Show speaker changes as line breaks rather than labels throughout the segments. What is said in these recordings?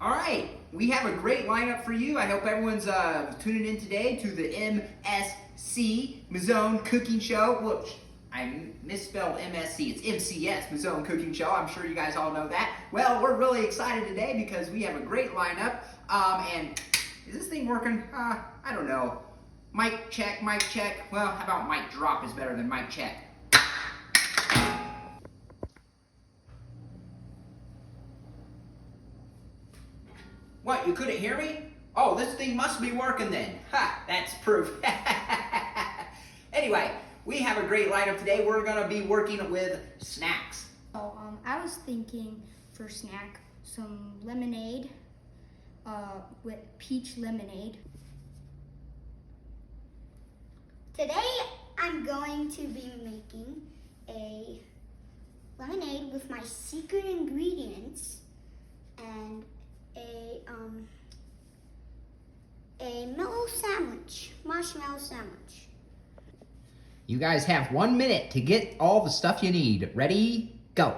All right, we have a great lineup for you. I hope everyone's tuning in today to the MSC, Mazzone Cooking Show. Look, I misspelled MSC. It's MCS, Mazzone Cooking Show. I'm sure you guys all know that. Well, we're really excited today because we have a great lineup. And is this thing working? I don't know. Mic check, mic check. Well, how about mic drop is better than mic check? What, you couldn't hear me? Oh, this thing must be working then. Ha, that's proof. Anyway, we have a great lineup today. We're gonna be working with snacks.
So, I was thinking for snack, some lemonade, with peach lemonade.
Today I'm going to be making a lemonade with my secret ingredients and a mellow sandwich, marshmallow sandwich.
You guys have 1 minute to get all the stuff you need. Ready? Go.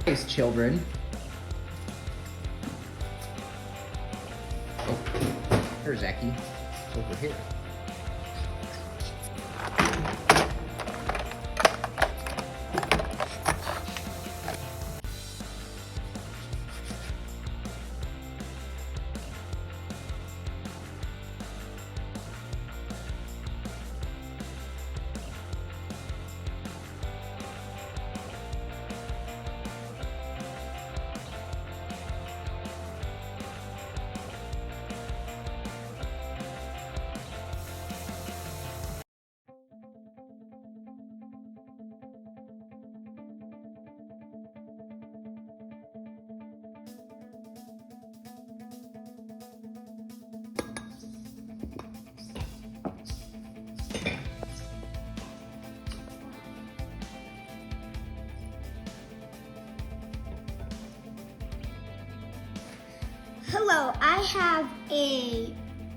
Nice, children. Oh, here's Zachy. It's over here.
Hello, I have a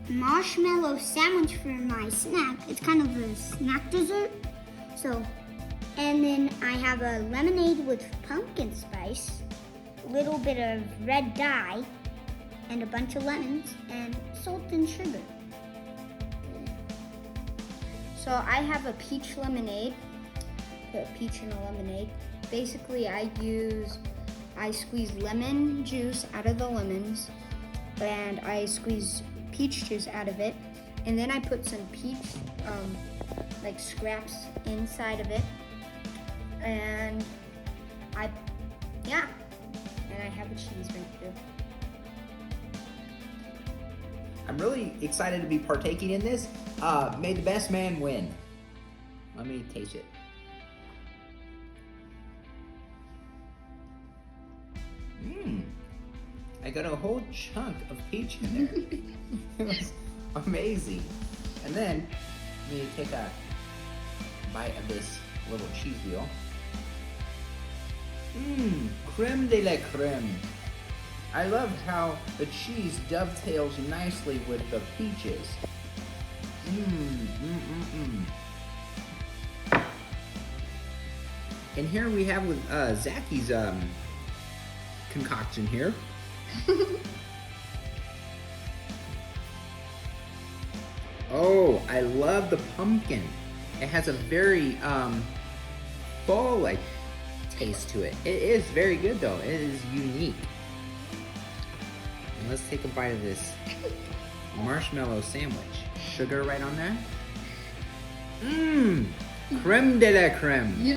marshmallow sandwich for my snack. It's kind of a snack dessert. And then I have a lemonade with pumpkin spice, a little bit of red dye, and a bunch of lemons, and salt and sugar.
So I have a peach lemonade, a peach and a lemonade. Basically, I squeeze lemon juice out of the lemons, and I squeeze peach juice out of it, and then I put some peach like scraps inside of it, and I have a cheese right here.
I'm really excited to be partaking in this. May the best man win. Let me taste it. I got a whole chunk of peach in there. It was amazing. And then, let me take a bite of this little cheese wheel. Creme de la creme. I love how the cheese dovetails nicely with the peaches. And here we have with Zachy's concoction here. Oh, I love the pumpkin. It has a very fall-like taste to it. It is very good though. It is unique. And let's take a bite of this marshmallow sandwich. Sugar right on there. Creme de la creme.